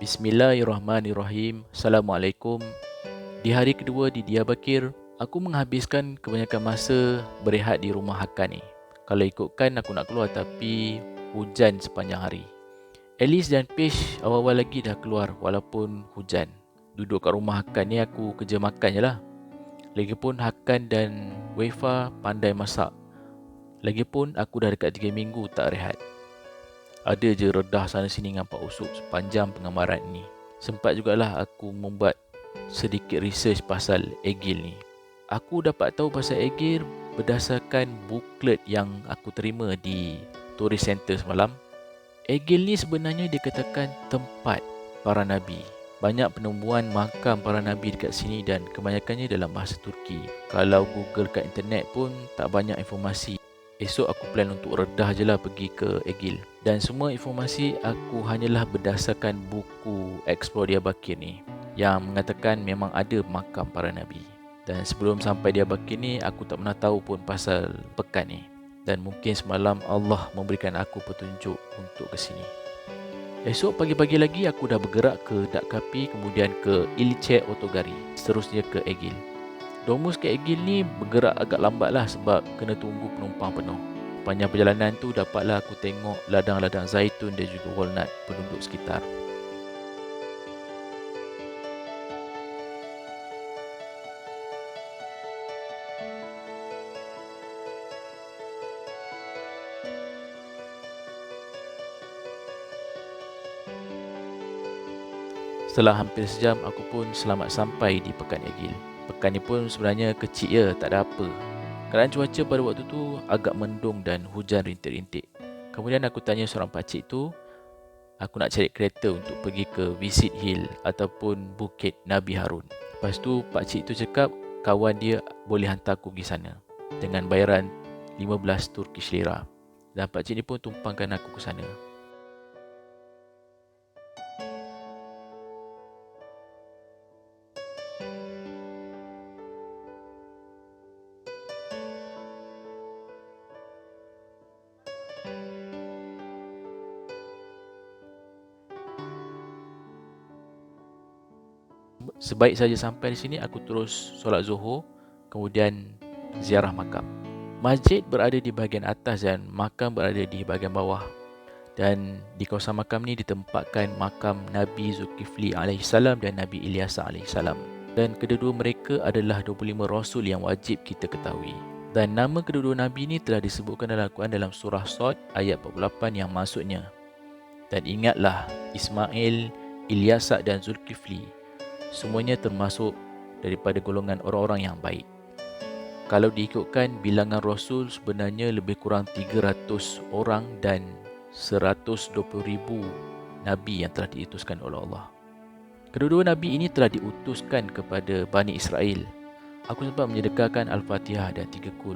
Bismillahirrahmanirrahim. Assalamualaikum. Di hari kedua di Diyarbakir, aku menghabiskan kebanyakan masa berehat di rumah Hakan ni. Kalau ikutkan aku nak keluar tapi hujan sepanjang hari. Alice dan Page awal-awal lagi dah keluar walaupun hujan. Duduk kat rumah Hakan ni aku kerja makan je lah. Lagipun Hakan dan Wefa pandai masak. Lagipun aku dah dekat 3 minggu tak rehat. Ada je redah sana sini dengan Pak Usop sepanjang pengamaran ni. Sempat jugalah aku membuat sedikit research pasal Egil ni. Aku dapat tahu pasal Egil berdasarkan booklet yang aku terima di tourist center semalam. Egil ni sebenarnya dikatakan tempat para Nabi. Banyak penemuan makam para Nabi dekat sini dan kebanyakannya dalam bahasa Turki. Kalau Google kat internet pun tak banyak informasi. Esok aku plan untuk redah je lah pergi ke Egil. Dan semua informasi aku hanyalah berdasarkan buku Explore Diyarbakir ni yang mengatakan memang ada makam para Nabi. Dan sebelum sampai Diyarbakir ni aku tak pernah tahu pun pasal pekan ni. Dan mungkin semalam Allah memberikan aku petunjuk untuk ke sini. Esok pagi-pagi lagi aku dah bergerak ke Dak Kapi, kemudian ke Ilche Otogari, seterusnya ke Egil. Domus ke Egil ni bergerak agak lambat lah sebab kena tunggu penumpang penuh. Panjang perjalanan tu dapatlah aku tengok ladang-ladang zaitun dan juga walnut penduduk sekitar. Setelah hampir sejam aku pun selamat sampai di Pekan Egil. Pekan ni pun sebenarnya kecil je, tak ada apa. Keadaan cuaca pada waktu tu agak mendung dan hujan rintik-rintik. Kemudian aku tanya seorang pakcik tu, aku nak cari kereta untuk pergi ke Visit Hill ataupun Bukit Nabi Harun. Lepas tu pakcik tu cakap kawan dia boleh hantar aku pergi sana dengan bayaran 15 Turkish lira. Dan pakcik ni pun tumpangkan aku ke sana. Sebaik saja sampai di sini, aku terus solat Zuhur, kemudian ziarah makam. Masjid berada di bahagian atas dan makam berada di bahagian bawah. Dan di kawasan makam ni ditempatkan makam Nabi Zulkifli AS dan Nabi Ilyas AS. Dan kedua-dua mereka adalah 25 Rasul yang wajib kita ketahui. Dan nama kedua-dua Nabi ni telah disebutkan dalam Al-Quran dalam surah Sod ayat 48 yang maksudnya, dan ingatlah Ismail, Ilyas dan Zulkifli, semuanya termasuk daripada golongan orang-orang yang baik. Kalau diikutkan bilangan Rasul sebenarnya lebih kurang 300 orang dan 120,000 Nabi yang telah diutuskan oleh Allah. Kedua-dua Nabi ini telah diutuskan kepada Bani Israel. Aku sempat menyedekahkan Al-Fatihah dan 3 kul.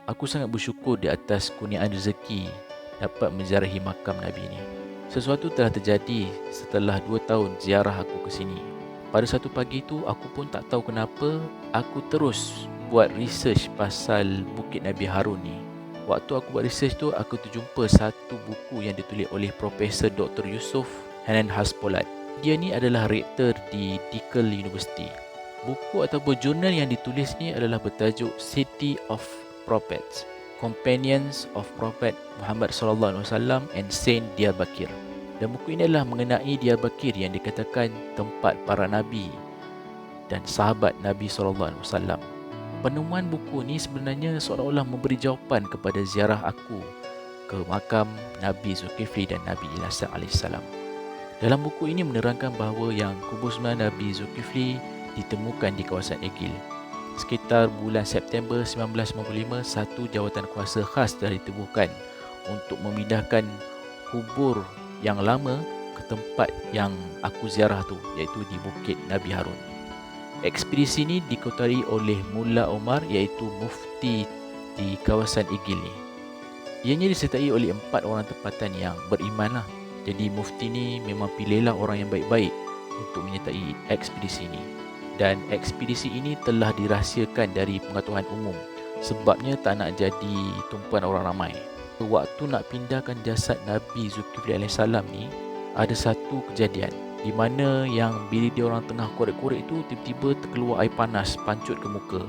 Aku sangat bersyukur di atas kurniaan rezeki dapat menziarahi makam Nabi ini. Sesuatu telah terjadi setelah 2 tahun ziarah aku ke sini. Pada satu pagi tu aku pun tak tahu kenapa aku terus buat research pasal Bukit Nabi Harun ni. Waktu aku buat research tu aku terjumpa satu buku yang ditulis oleh Profesor Dr. Yusuf Hanan Haspolat. Dia ni adalah rektor di Dikal University. Buku ataupun jurnal yang ditulis ni adalah bertajuk City of Prophets, Companions of Prophet Muhammad SAW and Saint Diyarbakir. Dan buku ini adalah mengenai Diyarbakir yang dikatakan tempat para Nabi dan sahabat Nabi SAW. Penemuan buku ni sebenarnya seolah-olah memberi jawapan kepada ziarah aku ke makam Nabi Zulkifli dan Nabi Ilyas AS. Dalam buku ini menerangkan bahawa yang kubur sembilan Nabi Zulkifli ditemukan di kawasan Egil. Sekitar bulan September 1995, satu jawatan kuasa khas telah ditubuhkan untuk memindahkan kubur yang lama ke tempat yang aku ziarah tu, iaitu di Bukit Nabi Harun. Ekspedisi ini diketuai oleh Mullah Omar, iaitu mufti di kawasan Egil ni. Ianya disertai oleh 4 orang tempatan yang beriman lah. Jadi mufti ni memang pilihlah orang yang baik-baik untuk menyertai ekspedisi ini. Dan ekspedisi ini telah dirahsiakan dari pengetahuan umum sebabnya tak nak jadi tumpuan orang ramai. Waktu nak pindahkan jasad Nabi Zulkifli AS ni, ada satu kejadian di mana yang bila dia orang tengah korek-korek tu, tiba-tiba terkeluar air panas pancut ke muka.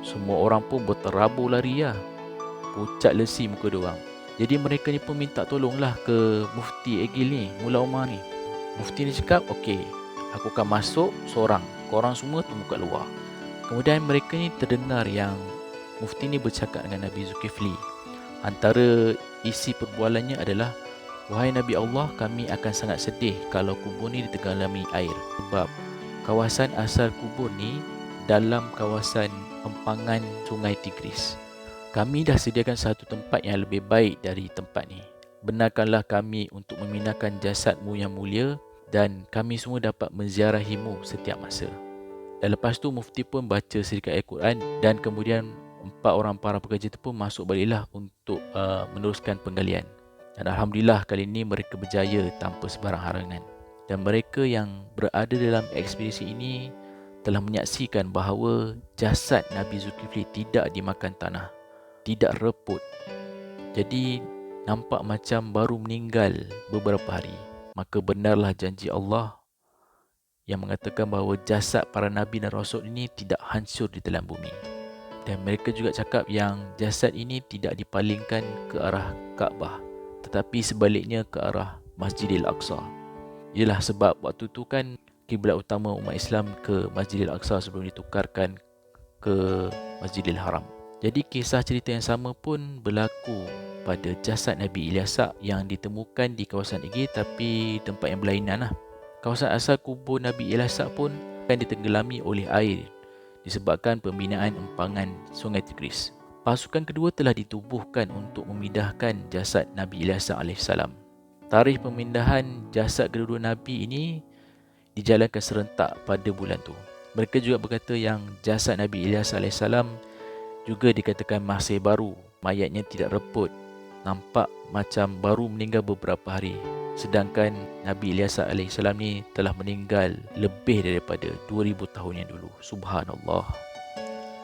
Semua orang pun berterabur lari lah. Pucat lesi muka dia orang. Jadi mereka ni pun minta tolonglah ke Mufti Egil ni, Mula Umar ni. Mufti ni cakap, okey, aku akan masuk seorang. Korang semua tunggu kat luar. Kemudian mereka ni terdengar yang Mufti ni bercakap dengan Nabi Zulkifli. Antara isi perbualannya adalah, wahai Nabi Allah, kami akan sangat sedih kalau kubur ni ditenggelami air. Sebab kawasan asal kubur ni dalam kawasan empangan Sungai Tigris. Kami dah sediakan satu tempat yang lebih baik dari tempat ni. Benarkanlah kami untuk memindahkan jasadmu yang mulia dan kami semua dapat menziarahimu setiap masa. Dan lepas tu Mufti pun baca sedikit ayat Quran dan kemudian 4 orang para pekerja tu pun masuk baliklah untuk meneruskan penggalian. Dan Alhamdulillah kali ini mereka berjaya tanpa sebarang halangan. Dan mereka yang berada dalam ekspedisi ini telah menyaksikan bahawa jasad Nabi Zulkifli tidak dimakan tanah, tidak reput. Jadi nampak macam baru meninggal beberapa hari. Maka benarlah janji Allah yang mengatakan bahawa jasad para Nabi dan Rasul ini tidak hancur di dalam bumi. Dan mereka juga cakap yang jasad ini tidak dipalingkan ke arah Kaabah, tetapi sebaliknya ke arah Masjidil Aqsa. Ialah sebab waktu tu kan kiblat utama umat Islam ke Masjidil Aqsa sebelum ditukarkan ke Masjidil Haram. Jadi kisah cerita yang sama pun berlaku pada jasad Nabi Ilyasak yang ditemukan di kawasan Igi tapi tempat yang berlainan lah. Kawasan asal kubur Nabi Ilyasak pun akan ditenggelami oleh air disebabkan pembinaan empangan Sungai Tigris. Pasukan kedua telah ditubuhkan untuk memindahkan jasad Nabi Ilyasak AS. Tarikh pemindahan jasad kedua Nabi ini dijalankan serentak pada bulan tu. Mereka juga berkata yang jasad Nabi Ilyasak AS juga dikatakan masih baru. Mayatnya tidak reput, nampak macam baru meninggal beberapa hari. Sedangkan Nabi Ilyasak AS ni telah meninggal lebih daripada 2000 tahun yang dulu. Subhanallah.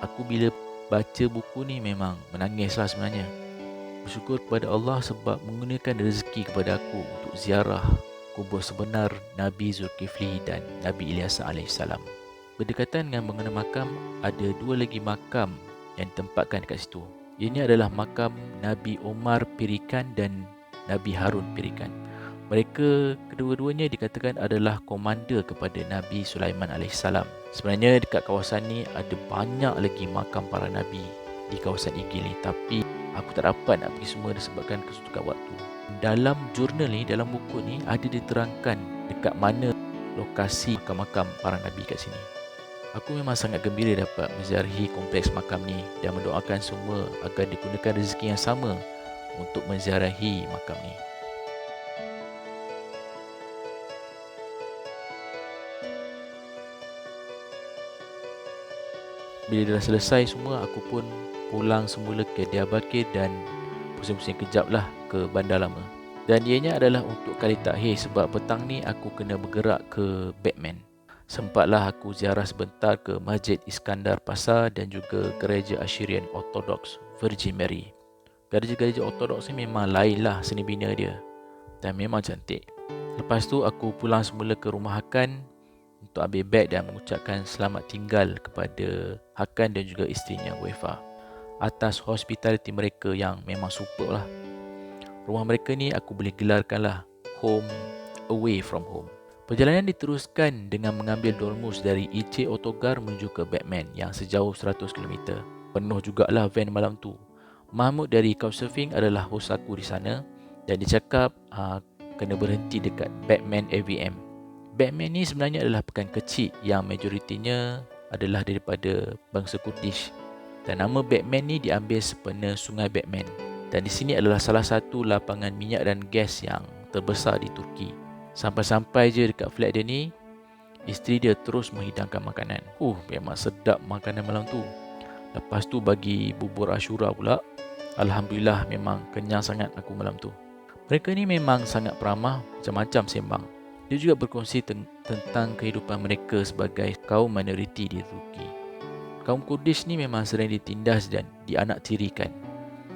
Aku bila baca buku ni memang menangislah sebenarnya. Bersyukur kepada Allah sebab menggunakan rezeki kepada aku untuk ziarah kubur sebenar Nabi Zulkifli dan Nabi Ilyasak AS. Berdekatan dengan mengenai makam, ada 2 lagi makam yang ditempatkan dekat situ. Ini adalah makam Nabi Umar Pirikan dan Nabi Harun Pirikan. Mereka kedua-duanya dikatakan adalah komander kepada Nabi Sulaiman AS. Sebenarnya dekat kawasan ni ada banyak lagi makam para Nabi di kawasan Igil ni, tapi aku tak dapat nak pergi semua disebabkan kesudukan waktu. Dalam jurnal ni, dalam buku ni ada diterangkan dekat mana lokasi makam-makam para Nabi kat sini. Aku memang sangat gembira dapat menziarahi kompleks makam ni dan mendoakan semua agar digunakan rezeki yang sama untuk menziarahi makam ni. Bila dah selesai semua, aku pun pulang semula ke Diyarbakir dan pusing-pusing kejap lah ke Bandar Lama. Dan ianya adalah untuk kali terakhir sebab petang ni aku kena bergerak ke Batman. Sempatlah aku ziarah sebentar ke Masjid Iskandar Pasar dan juga Gereja Asyirian Ortodoks Virgin Mary. Gereja-gereja Ortodoks ni memang lain lah seni bina dia dan memang cantik. Lepas tu aku pulang semula ke rumah Hakan untuk ambil beg dan mengucapkan selamat tinggal kepada Hakan dan juga isterinya Wefa atas hospitality mereka yang memang super lah. Rumah mereka ni aku boleh gelarkan lah home away from home. Perjalanan diteruskan dengan mengambil dolmus dari IC Autogar menuju ke Batman yang sejauh 100 km. Penuh jugalah van malam tu. Mahmud dari Couchsurfing adalah host aku di sana dan dia cakap kena berhenti dekat Batman AVM. Batman ni sebenarnya adalah pekan kecil yang majoritinya adalah daripada bangsa Kurdish. Dan nama Batman ni diambil sepena Sungai Batman. Dan di sini adalah salah satu lapangan minyak dan gas yang terbesar di Turki. Sampai-sampai je dekat flat dia ni, isteri dia terus menghidangkan makanan. Memang sedap makanan malam tu. Lepas tu bagi bubur Ashura pula. Alhamdulillah memang kenyang sangat aku malam tu. Mereka ni memang sangat peramah, macam-macam sembang. Dia juga berkongsi tentang kehidupan mereka sebagai kaum minoriti di Turki. Kaum Kurdish ni memang sering ditindas dan dianaktirikan,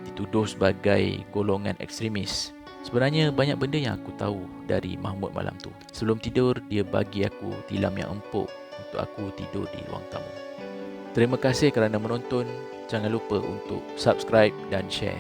dituduh sebagai golongan ekstremis. Sebenarnya banyak benda yang aku tahu dari Mahmud malam tu. Sebelum tidur, dia bagi aku tilam yang empuk untuk aku tidur di ruang tamu. Terima kasih kerana menonton. Jangan lupa untuk subscribe dan share.